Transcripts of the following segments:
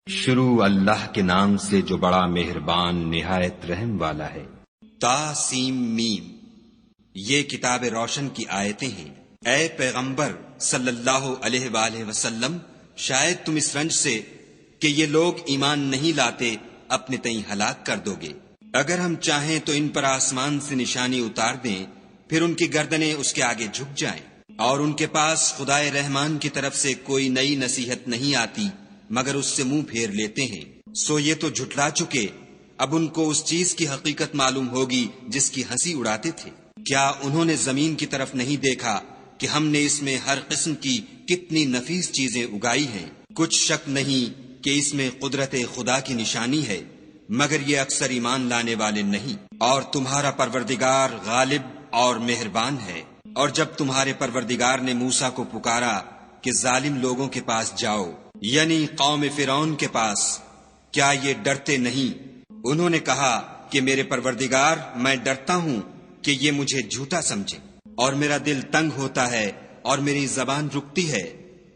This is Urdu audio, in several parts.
شروع اللہ کے نام سے جو بڑا مہربان نہایت رحم والا ہے۔ تا سیم میم، یہ کتاب روشن کی آیتیں ہیں۔ اے پیغمبر صلی اللہ علیہ وآلہ وسلم، شاید تم اس رنج سے کہ یہ لوگ ایمان نہیں لاتے اپنے تئیں ہلاک کر دو گے۔ اگر ہم چاہیں تو ان پر آسمان سے نشانی اتار دیں، پھر ان کی گردنیں اس کے آگے جھک جائیں، اور ان کے پاس خدائے رحمان کی طرف سے کوئی نئی نصیحت نہیں آتی مگر اس سے منہ پھیر لیتے ہیں۔ سو یہ تو جھٹلا چکے، اب ان کو اس چیز کی حقیقت معلوم ہوگی جس کی ہنسی اڑاتے تھے۔ کیا انہوں نے زمین کی طرف نہیں دیکھا کہ ہم نے اس میں ہر قسم کی کتنی نفیس چیزیں اگائی ہیں؟ کچھ شک نہیں کہ اس میں قدرت خدا کی نشانی ہے، مگر یہ اکثر ایمان لانے والے نہیں۔ اور تمہارا پروردگار غالب اور مہربان ہے۔ اور جب تمہارے پروردگار نے موسیٰ کو پکارا کہ ظالم لوگوں کے پاس جاؤ، یعنی قوم فرعون کے پاس، کیا یہ ڈرتے نہیں؟ انہوں نے کہا کہ میرے پروردگار، میں ڈرتا ہوں کہ یہ مجھے جھوٹا سمجھے، اور میرا دل تنگ ہوتا ہے اور میری زبان رکتی ہے۔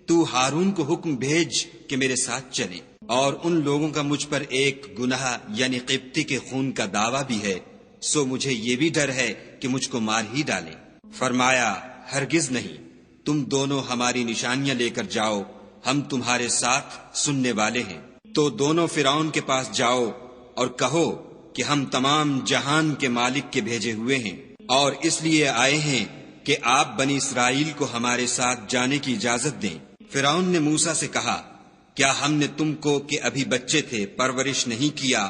تو ہارون کو حکم بھیج کہ میرے ساتھ چلے، اور ان لوگوں کا مجھ پر ایک گناہ یعنی قبطی کے خون کا دعویٰ بھی ہے، سو مجھے یہ بھی ڈر ہے کہ مجھ کو مار ہی ڈالیں۔ فرمایا، ہرگز نہیں، تم دونوں ہماری نشانیاں لے کر جاؤ، ہم تمہارے ساتھ سننے والے ہیں۔ تو دونوں فرعون کے پاس جاؤ اور کہو کہ ہم تمام جہان کے مالک کے بھیجے ہوئے ہیں، اور اس لیے آئے ہیں کہ آپ بنی اسرائیل کو ہمارے ساتھ جانے کی اجازت دیں۔ فرعون نے موسیٰ سے کہا، کیا ہم نے تم کو کہ ابھی بچے تھے پرورش نہیں کیا،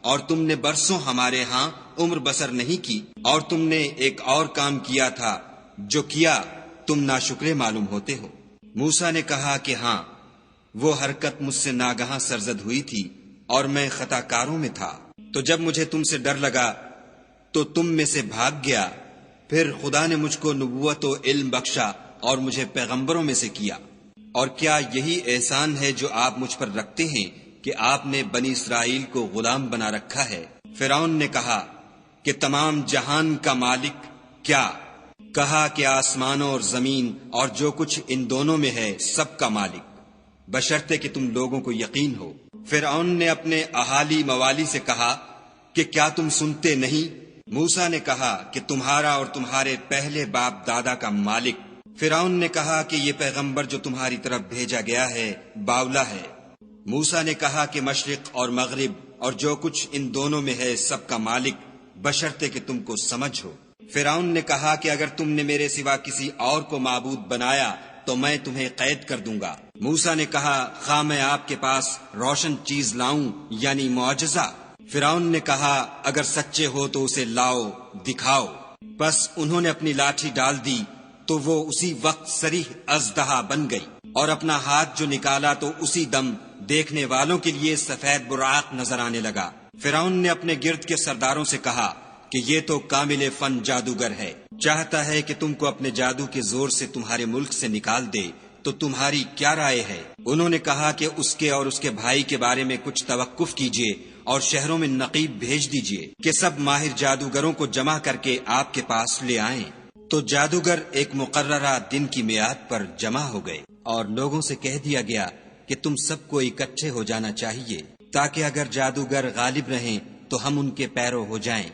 اور تم نے برسوں ہمارے ہاں عمر بسر نہیں کی؟ اور تم نے ایک اور کام کیا تھا، جو کیا تم ناشکرے معلوم ہوتے ہو۔ موسیٰ نے کہا کہ ہاں، وہ حرکت مجھ سے ناگہاں سرزد ہوئی تھی اور میں خطا کاروں میں تھا۔ تو جب مجھے تم سے ڈر لگا تو تم میں سے بھاگ گیا، پھر خدا نے مجھ کو نبوت و علم بخشا اور مجھے پیغمبروں میں سے کیا۔ اور کیا یہی احسان ہے جو آپ مجھ پر رکھتے ہیں کہ آپ نے بنی اسرائیل کو غلام بنا رکھا ہے؟ فرعون نے کہا کہ تمام جہان کا مالک کیا؟ کہا کہ آسمانوں اور زمین اور جو کچھ ان دونوں میں ہے سب کا مالک، بشرطے کہ تم لوگوں کو یقین ہو۔ فرعون نے اپنے اہالی موالی سے کہا کہ کیا تم سنتے نہیں؟ موسیٰ نے کہا کہ تمہارا اور تمہارے پہلے باپ دادا کا مالک۔ فرعون نے کہا کہ یہ پیغمبر جو تمہاری طرف بھیجا گیا ہے باولا ہے۔ موسیٰ نے کہا کہ مشرق اور مغرب اور جو کچھ ان دونوں میں ہے سب کا مالک، بشرطے کہ تم کو سمجھ ہو۔ فرعون نے کہا کہ اگر تم نے میرے سوا کسی اور کو معبود بنایا تو میں تمہیں قید کر دوں گا۔ موسیٰ نے کہا، خواہ میں آپ کے پاس روشن چیز لاؤں یعنی معجزہ؟ فرعون نے کہا، اگر سچے ہو تو اسے لاؤ، دکھاؤ۔ بس انہوں نے اپنی لاٹھی ڈال دی تو وہ اسی وقت صریح اژدہا بن گئی، اور اپنا ہاتھ جو نکالا تو اسی دم دیکھنے والوں کے لیے سفید براق نظر آنے لگا۔ فرعون نے اپنے گرد کے سرداروں سے کہا کہ یہ تو کامل فن جادوگر ہے، چاہتا ہے کہ تم کو اپنے جادو کے زور سے تمہارے ملک سے نکال دے، تو تمہاری کیا رائے ہے؟ انہوں نے کہا کہ اس کے اور اس کے بھائی کے بارے میں کچھ توقف کیجیے اور شہروں میں نقیب بھیج دیجیے کہ سب ماہر جادوگروں کو جمع کر کے آپ کے پاس لے آئیں۔ تو جادوگر ایک مقررہ دن کی میعاد پر جمع ہو گئے، اور لوگوں سے کہہ دیا گیا کہ تم سب کو اکٹھے ہو جانا چاہیے، تاکہ اگر جادوگر غالب رہیں تو ہم ان کے پیرو ہو جائیں۔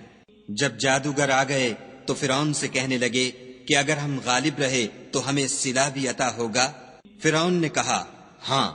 جب جادوگر آ گئے تو فرعون سے کہنے لگے کہ اگر ہم غالب رہے تو ہمیں صلہ بھی عطا ہوگا؟ فرعون نے کہا، ہاں،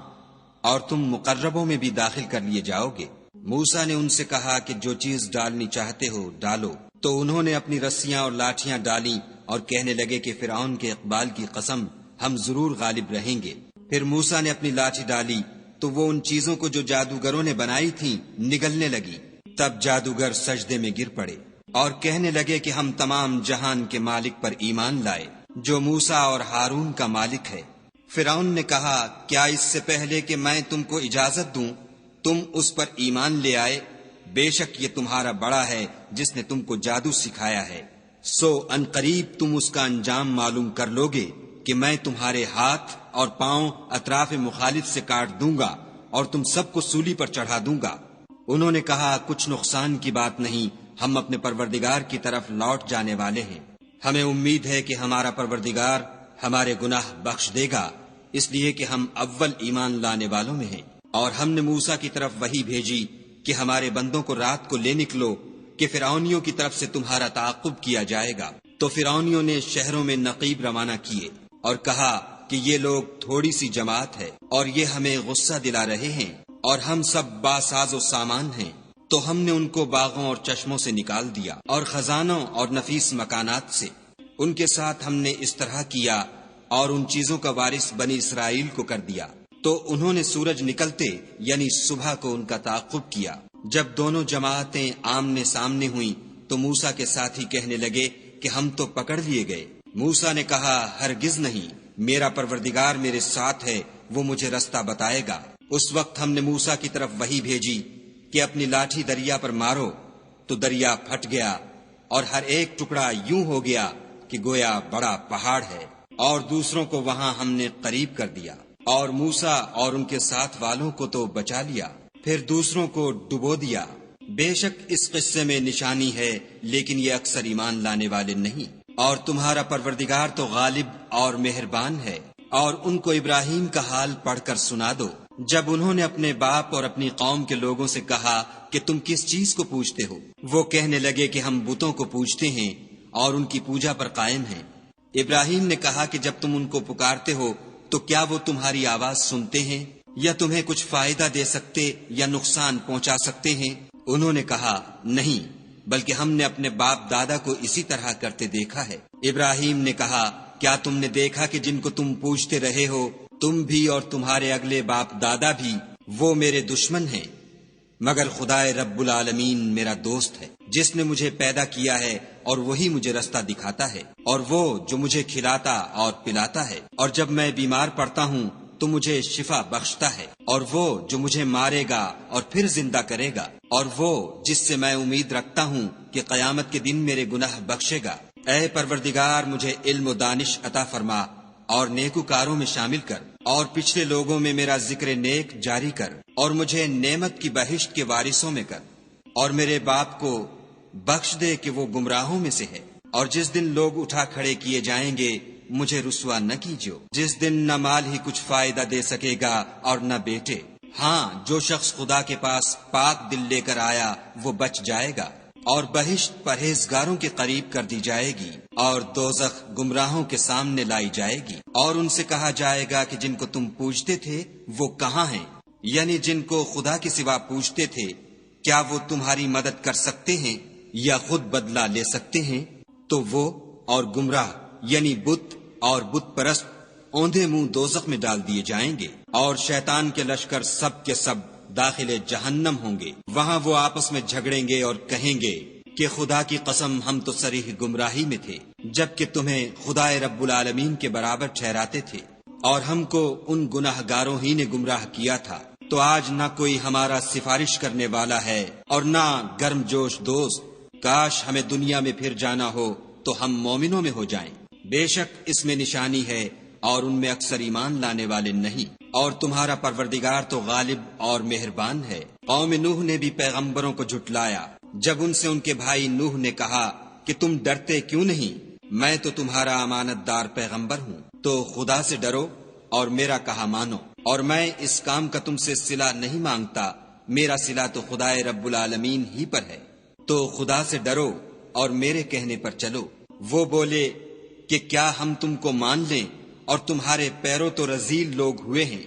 اور تم مقربوں میں بھی داخل کر لیے جاؤ گے۔ موسیٰ نے ان سے کہا کہ جو چیز ڈالنی چاہتے ہو ڈالو۔ تو انہوں نے اپنی رسیاں اور لاٹھیاں ڈالیں اور کہنے لگے کہ فرعون کے اقبال کی قسم، ہم ضرور غالب رہیں گے۔ پھر موسیٰ نے اپنی لاٹھی ڈالی تو وہ ان چیزوں کو جو جادوگروں نے بنائی تھیں نگلنے لگی۔ تب جادوگر سجدے میں گر پڑے اور کہنے لگے کہ ہم تمام جہان کے مالک پر ایمان لائے، جو موسیٰ اور ہارون کا مالک ہے۔ فرعون نے کہا، کیا اس سے پہلے کہ میں تم کو اجازت دوں تم اس پر ایمان لے آئے؟ بے شک یہ تمہارا بڑا ہے جس نے تم کو جادو سکھایا ہے، سو ان قریب تم اس کا انجام معلوم کر لوگے کہ میں تمہارے ہاتھ اور پاؤں اطراف مخالف سے کاٹ دوں گا اور تم سب کو سولی پر چڑھا دوں گا۔ انہوں نے کہا، کچھ نقصان کی بات نہیں، ہم اپنے پروردگار کی طرف لوٹ جانے والے ہیں، ہمیں امید ہے کہ ہمارا پروردگار ہمارے گناہ بخش دے گا، اس لیے کہ ہم اول ایمان لانے والوں میں ہیں۔ اور ہم نے موسیٰ کی طرف وحی بھیجی کہ ہمارے بندوں کو رات کو لے نکلو کہ فرعونیوں کی طرف سے تمہارا تعاقب کیا جائے گا۔ تو فرعونیوں نے شہروں میں نقیب روانہ کیے اور کہا کہ یہ لوگ تھوڑی سی جماعت ہے اور یہ ہمیں غصہ دلا رہے ہیں اور ہم سب باساز و سامان ہیں۔ تو ہم نے ان کو باغوں اور چشموں سے نکال دیا اور خزانوں اور نفیس مکانات سے۔ ان کے ساتھ ہم نے اس طرح کیا اور ان چیزوں کا وارث بنی اسرائیل کو کر دیا۔ تو انہوں نے سورج نکلتے یعنی صبح کو ان کا تعاقب کیا۔ جب دونوں جماعتیں آمنے سامنے ہوئیں تو موسیٰ کے ساتھی کہنے لگے کہ ہم تو پکڑ لیے گئے۔ موسیٰ نے کہا ہرگز نہیں، میرا پروردگار میرے ساتھ ہے، وہ مجھے رستہ بتائے گا۔ اس وقت ہم نے موسیٰ کی طرف وحی بھیجی کہ اپنی لاٹھی دریا پر مارو، تو دریا پھٹ گیا اور ہر ایک ٹکڑا یوں ہو گیا کہ گویا بڑا پہاڑ ہے، اور دوسروں کو وہاں ہم نے قریب کر دیا، اور موسیٰ اور ان کے ساتھ والوں کو تو بچا لیا، پھر دوسروں کو ڈبو دیا۔ بے شک اس قصے میں نشانی ہے، لیکن یہ اکثر ایمان لانے والے نہیں۔ اور تمہارا پروردگار تو غالب اور مہربان ہے۔ اور ان کو ابراہیم کا حال پڑھ کر سنا دو، جب انہوں نے اپنے باپ اور اپنی قوم کے لوگوں سے کہا کہ تم کس چیز کو پوجتے ہو؟ وہ کہنے لگے کہ ہم بتوں کو پوجتے ہیں اور ان کی پوجا پر قائم ہیں۔ ابراہیم نے کہا کہ جب تم ان کو پکارتے ہو تو کیا وہ تمہاری آواز سنتے ہیں یا تمہیں کچھ فائدہ دے سکتے یا نقصان پہنچا سکتے ہیں؟ انہوں نے کہا نہیں، بلکہ ہم نے اپنے باپ دادا کو اسی طرح کرتے دیکھا ہے۔ ابراہیم نے کہا کیا تم نے دیکھا کہ جن کو تم پوجتے رہے ہو، تم بھی اور تمہارے اگلے باپ دادا بھی، وہ میرے دشمن ہیں، مگر خدائے رب العالمین میرا دوست ہے، جس نے مجھے پیدا کیا ہے اور وہی مجھے رستہ دکھاتا ہے، اور وہ جو مجھے کھلاتا اور پلاتا ہے، اور جب میں بیمار پڑتا ہوں تو مجھے شفا بخشتا ہے، اور وہ جو مجھے مارے گا اور پھر زندہ کرے گا، اور وہ جس سے میں امید رکھتا ہوں کہ قیامت کے دن میرے گناہ بخشے گا۔ اے پروردگار مجھے علم و دانش عطا فرما اور نیکوکاروں میں شامل کر، اور پچھلے لوگوں میں میرا ذکر نیک جاری کر، اور مجھے نعمت کی بہشت کے وارثوں میں کر، اور میرے باپ کو بخش دے کہ وہ گمراہوں میں سے ہے، اور جس دن لوگ اٹھا کھڑے کیے جائیں گے مجھے رسوا نہ کیجو، جس دن نہ مال ہی کچھ فائدہ دے سکے گا اور نہ بیٹے۔ ہاں، جو شخص خدا کے پاس پاک دل لے کر آیا وہ بچ جائے گا، اور بہشت پرہیزگاروں کے قریب کر دی جائے گی، اور دوزخ گمراہوں کے سامنے لائی جائے گی، اور ان سے کہا جائے گا کہ جن کو تم پوجتے تھے وہ کہاں ہیں؟ یعنی جن کو خدا کے سوا پوجتے تھے، کیا وہ تمہاری مدد کر سکتے ہیں یا خود بدلہ لے سکتے ہیں؟ تو وہ اور گمراہ یعنی بت اور بت پرست اوندھے منہ دوزخ میں ڈال دیے جائیں گے، اور شیطان کے لشکر سب کے سب داخل جہنم ہوں گے۔ وہاں وہ آپس میں جھگڑیں گے اور کہیں گے کہ خدا کی قسم ہم تو صریح گمراہی میں تھے، جبکہ تمہیں خدائے رب العالمین کے برابر ٹھہراتے تھے، اور ہم کو ان گناہ گاروں ہی نے گمراہ کیا تھا۔ تو آج نہ کوئی ہمارا سفارش کرنے والا ہے اور نہ گرم جوش دوست۔ کاش ہمیں دنیا میں پھر جانا ہو تو ہم مومنوں میں ہو جائیں۔ بے شک اس میں نشانی ہے اور ان میں اکثر ایمان لانے والے نہیں۔ اور تمہارا پروردگار تو غالب اور مہربان ہے۔ قوم نوح نے بھی پیغمبروں کو جھٹلایا جب ان سے ان کے بھائی نوح نے کہا کہ تم ڈرتے کیوں نہیں؟ میں تو تمہارا امانت دار پیغمبر ہوں، تو خدا سے ڈرو اور میرا کہا مانو، اور میں اس کام کا تم سے صلہ نہیں مانگتا، میرا صلہ تو خدائے رب العالمین ہی پر ہے، تو خدا سے ڈرو اور میرے کہنے پر چلو۔ وہ بولے کہ کیا ہم تم کو مان لیں اور تمہارے پیروں تو رذیل لوگ ہوئے ہیں؟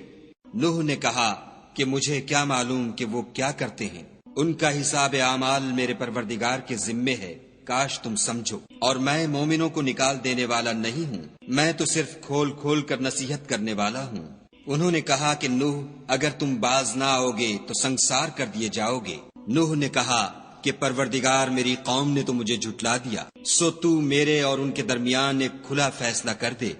نوح نے کہا کہ مجھے کیا معلوم کہ وہ کیا کرتے ہیں، ان کا حساب اعمال میرے پروردگار کے ذمے ہے، کاش تم سمجھو۔ اور میں مومنوں کو نکال دینے والا نہیں ہوں، میں تو صرف کھول کھول کر نصیحت کرنے والا ہوں۔ انہوں نے کہا کہ نوح اگر تم باز نہ آؤ گے تو سنگسار کر دیے جاؤ گے۔ نوح نے کہا کہ پروردگار میری قوم نے تو مجھے جھٹلا دیا، سو تو میرے اور ان کے درمیان ایک کھلا فیصلہ کر دے،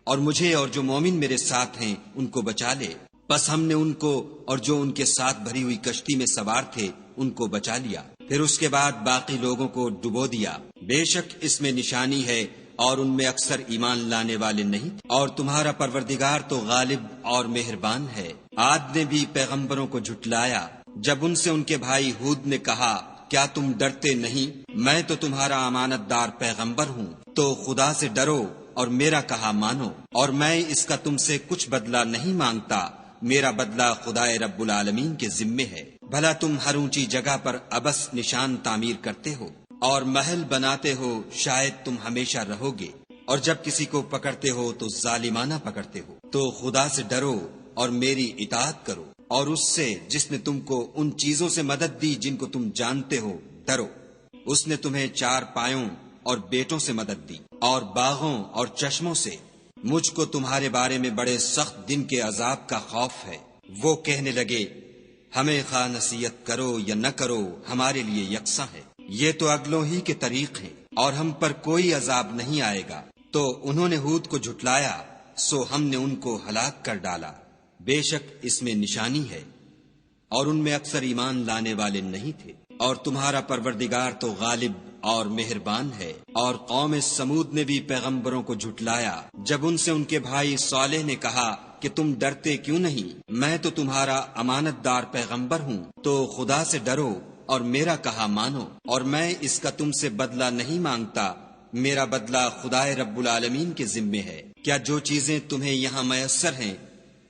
اور مجھے اور جو مومن میرے ساتھ ہیں ان کو بچا لے۔ بس ہم نے ان کو اور جو ان کے ساتھ بھری ہوئی کشتی میں سوار تھے ان کو بچا لیا، پھر اس کے بعد باقی لوگوں کو ڈبو دیا۔ بے شک اس میں نشانی ہے اور ان میں اکثر ایمان لانے والے نہیں۔ اور تمہارا پروردگار تو غالب اور مہربان ہے۔ عاد نے بھی پیغمبروں کو جھٹلایا جب ان سے ان کے بھائی ہود نے کہا کیا تم ڈرتے نہیں؟ میں تو تمہارا امانت دار پیغمبر ہوں، تو خدا سے ڈرو اور میرا کہا مانو، اور میں اس کا تم سے کچھ بدلہ نہیں مانگتا، میرا بدلہ خدائے رب العالمین کے ذمے ہے۔ بھلا تم ہر اونچی جگہ پر ابس نشان تعمیر کرتے ہو اور محل بناتے ہو، شاید تم ہمیشہ رہو گے، اور جب کسی کو پکڑتے ہو تو ظالمانہ پکڑتے ہو۔ تو خدا سے ڈرو اور میری اطاعت کرو، اور اس سے جس نے تم کو ان چیزوں سے مدد دی جن کو تم جانتے ہو ڈرو۔ اس نے تمہیں 4 پایوں اور بیٹوں سے مدد دی، اور باغوں اور چشموں سے۔ مجھ کو تمہارے بارے میں بڑے سخت دن کے عذاب کا خوف ہے۔ وہ کہنے لگے ہمیں خواہ نصیحت کرو یا نہ کرو، ہمارے لیے یکساں ہے، یہ تو اگلوں ہی کے طریق ہیں، اور ہم پر کوئی عذاب نہیں آئے گا۔ تو انہوں نے ہود کو جھٹلایا، سو ہم نے ان کو ہلاک کر ڈالا۔ بے شک اس میں نشانی ہے، اور ان میں اکثر ایمان لانے والے نہیں تھے۔ اور تمہارا پروردگار تو غالب اور مہربان ہے۔ اور قوم سمود نے بھی پیغمبروں کو جھٹلایا جب ان سے ان کے بھائی صالح نے کہا کہ تم ڈرتے کیوں نہیں، میں تو تمہارا امانت دار پیغمبر ہوں، تو خدا سے ڈرو اور میرا کہا مانو، اور میں اس کا تم سے بدلہ نہیں مانگتا، میرا بدلہ خدائے رب العالمین کے ذمے ہے۔ کیا جو چیزیں تمہیں یہاں میسر ہیں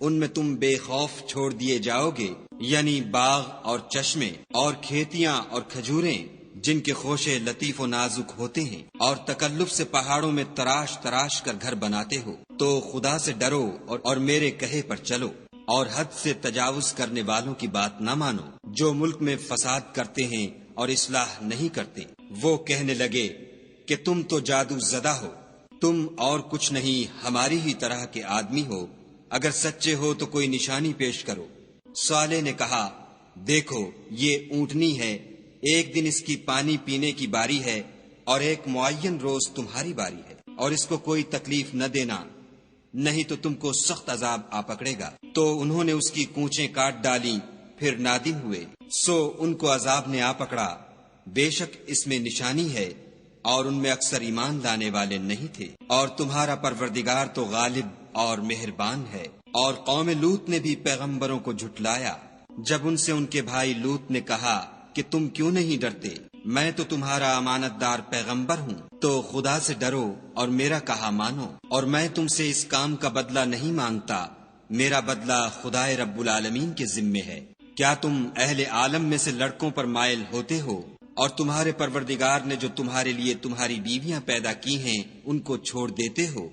ان میں تم بے خوف چھوڑ دیے جاؤ گے، یعنی باغ اور چشمے اور کھیتیاں اور کھجوریں جن کے خوشے لطیف و نازک ہوتے ہیں، اور تکلف سے پہاڑوں میں تراش تراش کر گھر بناتے ہو، تو خدا سے ڈرو اور میرے کہے پر چلو، اور حد سے تجاوز کرنے والوں کی بات نہ مانو جو ملک میں فساد کرتے ہیں اور اصلاح نہیں کرتے۔ وہ کہنے لگے کہ تم تو جادو زدہ ہو، تم اور کچھ نہیں ہماری ہی طرح کے آدمی ہو، اگر سچے ہو تو کوئی نشانی پیش کرو۔ صالح نے کہا دیکھو یہ اونٹنی ہے، ایک دن اس کی پانی پینے کی باری ہے، اور ایک معین روز تمہاری باری ہے، اور اس کو کوئی تکلیف نہ دینا، نہیں تو تم کو سخت عذاب آ پکڑے گا۔ تو انہوں نے اس کی کونچیں کاٹ ڈالی، پھر نادم ہوئے، سو ان کو عذاب نے آ پکڑا۔ بے شک اس میں نشانی ہے، اور ان میں اکثر ایمان لانے والے نہیں تھے۔ اور تمہارا پروردگار تو غالب اور مہربان ہے۔ اور قوم لوط نے بھی پیغمبروں کو جھٹلایا جب ان سے ان کے بھائی لوط نے کہا کہ تم کیوں نہیں ڈرتے، میں تو تمہارا امانت دار پیغمبر ہوں، تو خدا سے ڈرو اور میرا کہا مانو، اور میں تم سے اس کام کا بدلہ نہیں مانگتا، میرا بدلہ خدائے رب العالمین کے ذمے ہے۔ کیا تم اہل عالم میں سے لڑکوں پر مائل ہوتے ہو، اور تمہارے پروردگار نے جو تمہارے لیے تمہاری بیویاں پیدا کی ہیں ان کو چھوڑ دیتے ہو؟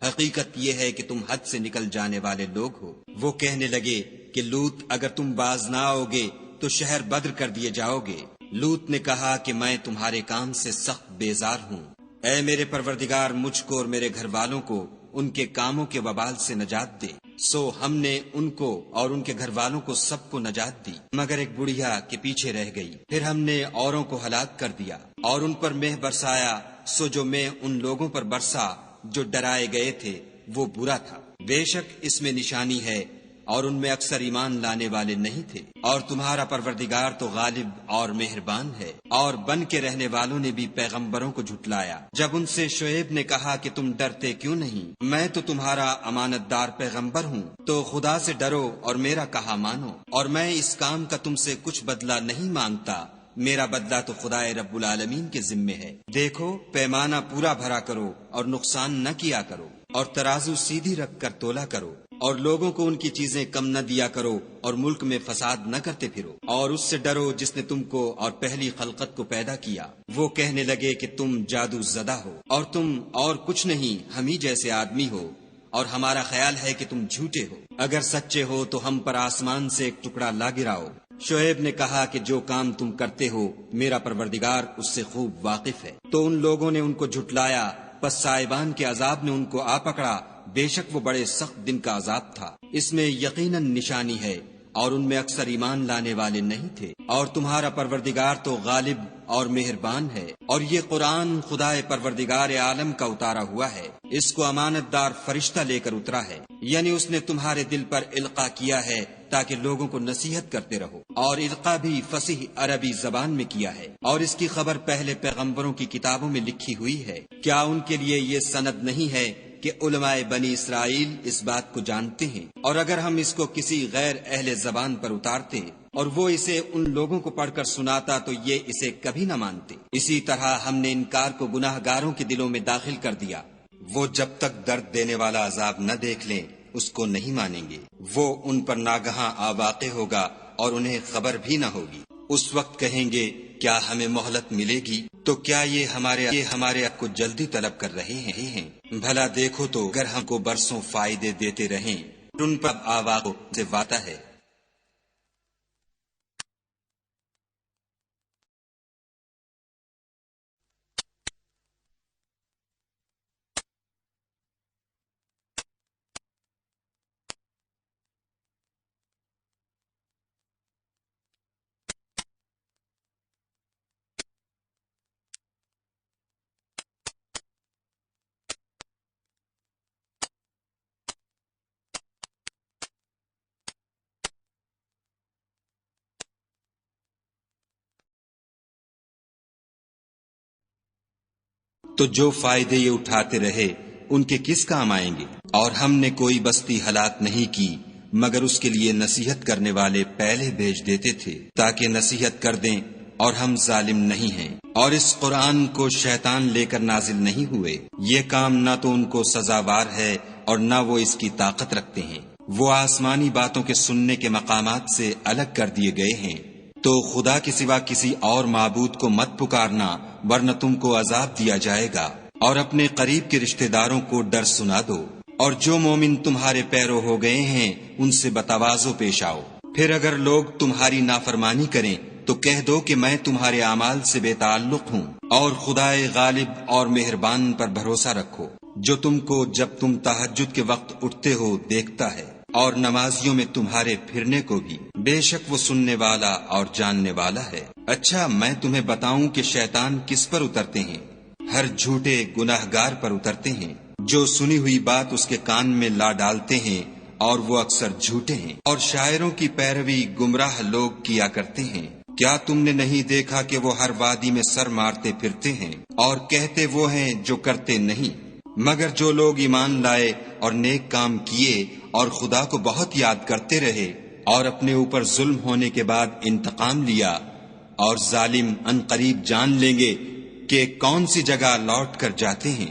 حقیقت یہ ہے کہ تم حد سے نکل جانے والے لوگ ہو۔ وہ کہنے لگے کہ لوط اگر تم باز نہ آؤ گے تو شہر بدر کر دیے جاؤ گے۔ لوط نے کہا کہ میں تمہارے کام سے سخت بیزار ہوں، اے میرے پروردگار مجھ کو اور میرے گھر والوں کو ان کے کاموں کے وبال سے نجات دے۔ سو ہم نے ان کو اور ان کے گھر والوں کو سب کو نجات دی، مگر ایک بڑھیا کے پیچھے رہ گئی۔ پھر ہم نے اوروں کو ہلاک کر دیا اور ان پر مہ برسایا، سو جو مہ ان لوگوں پر برسا جو ڈرائے گئے تھے وہ برا تھا۔ بے شک اس میں نشانی ہے، اور ان میں اکثر ایمان لانے والے نہیں تھے۔ اور تمہارا پروردگار تو غالب اور مہربان ہے۔ اور بن کے رہنے والوں نے بھی پیغمبروں کو جھٹلایا جب ان سے شعیب نے کہا کہ تم ڈرتے کیوں نہیں، میں تو تمہارا امانت دار پیغمبر ہوں، تو خدا سے ڈرو اور میرا کہا مانو، اور میں اس کام کا تم سے کچھ بدلہ نہیں مانگتا، میرا بدلہ تو خدائے رب العالمین کے ذمے ہے۔ دیکھو پیمانہ پورا بھرا کرو اور نقصان نہ کیا کرو، اور ترازو سیدھی رکھ کر تولا کرو، اور لوگوں کو ان کی چیزیں کم نہ دیا کرو، اور ملک میں فساد نہ کرتے پھرو، اور اس سے ڈرو جس نے تم کو اور پہلی خلقت کو پیدا کیا۔ وہ کہنے لگے کہ تم جادو زدہ ہو، اور تم اور کچھ نہیں ہم ہی جیسے آدمی ہو، اور ہمارا خیال ہے کہ تم جھوٹے ہو۔ اگر سچے ہو تو ہم پر آسمان سے ایک ٹکڑا لا گراؤ۔ شعیب نے کہا کہ جو کام تم کرتے ہو میرا پروردگار اس سے خوب واقف ہے۔ تو ان لوگوں نے ان کو جھٹلایا، پس صاحبان کے عذاب نے ان کو آ پکڑا، بے شک وہ بڑے سخت دن کا عذاب تھا۔ اس میں یقیناً نشانی ہے، اور ان میں اکثر ایمان لانے والے نہیں تھے۔ اور تمہارا پروردگار تو غالب اور مہربان ہے۔ اور یہ قرآن خدائے پروردگار عالم کا اتارا ہوا ہے، اس کو امانت دار فرشتہ لے کر اترا ہے، یعنی اس نے تمہارے دل پر القاء کیا ہے تاکہ لوگوں کو نصیحت کرتے رہو، اور القاء بھی فصیح عربی زبان میں کیا ہے، اور اس کی خبر پہلے پیغمبروں کی کتابوں میں لکھی ہوئی ہے۔ کیا ان کے لیے یہ سند نہیں ہے کہ علماء بنی اسرائیل اس بات کو جانتے ہیں؟ اور اگر ہم اس کو کسی غیر اہل زبان پر اتارتے اور وہ اسے ان لوگوں کو پڑھ کر سناتا تو یہ اسے کبھی نہ مانتے۔ اسی طرح ہم نے انکار کو گناہ گاروں کے دلوں میں داخل کر دیا، وہ جب تک درد دینے والا عذاب نہ دیکھ لیں اس کو نہیں مانیں گے، وہ ان پر ناگہاں آواقع ہوگا اور انہیں خبر بھی نہ ہوگی۔ اس وقت کہیں گے کیا ہمیں مہلت ملے گی؟ تو کیا یہ ہمارے حق کو جلدی طلب کر رہے ہیں؟ بھلا دیکھو تو اگر ہم کو برسوں فائدے دیتے رہیں، ان پر آواقع سے وعدہ ہے۔ تو جو فائدے یہ اٹھاتے رہے ان کے کس کام آئیں گے؟ اور ہم نے کوئی بستی ہلاک نہیں کی مگر اس کے لیے نصیحت کرنے والے پہلے بھیج دیتے تھے تاکہ نصیحت کر دیں، اور ہم ظالم نہیں ہیں۔ اور اس قرآن کو شیطان لے کر نازل نہیں ہوئے، یہ کام نہ تو ان کو سزاوار ہے اور نہ وہ اس کی طاقت رکھتے ہیں۔ وہ آسمانی باتوں کے سننے کے مقامات سے الگ کر دیے گئے ہیں۔ تو خدا کے سوا کسی اور معبود کو مت پکارنا ورنہ تم کو عذاب دیا جائے گا، اور اپنے قریب کے رشتہ داروں کو ڈر سنا دو، اور جو مومن تمہارے پیرو ہو گئے ہیں ان سے بتواضع پیش آؤ۔ پھر اگر لوگ تمہاری نافرمانی کریں تو کہہ دو کہ میں تمہارے اعمال سے بے تعلق ہوں، اور خدائے غالب اور مہربان پر بھروسہ رکھو جو تم کو جب تم تہجد کے وقت اٹھتے ہو دیکھتا ہے، اور نمازیوں میں تمہارے پھرنے کو بھی، بے شک وہ سننے والا اور جاننے والا ہے۔ اچھا میں تمہیں بتاؤں کہ شیطان کس پر اترتے ہیں؟ ہر جھوٹے گناہگار پر اترتے ہیں جو سنی ہوئی بات اس کے کان میں لا ڈالتے ہیں، اور وہ اکثر جھوٹے ہیں، اور شاعروں کی پیروی گمراہ لوگ کیا کرتے ہیں۔ کیا تم نے نہیں دیکھا کہ وہ ہر وادی میں سر مارتے پھرتے ہیں اور کہتے وہ ہیں جو کرتے نہیں؟ مگر جو لوگ ایمان لائے اور نیک کام کیے اور خدا کو بہت یاد کرتے رہے اور اپنے اوپر ظلم ہونے کے بعد انتقام لیا، اور ظالم ان قریب جان لیں گے کہ کون سی جگہ لوٹ کر جاتے ہیں۔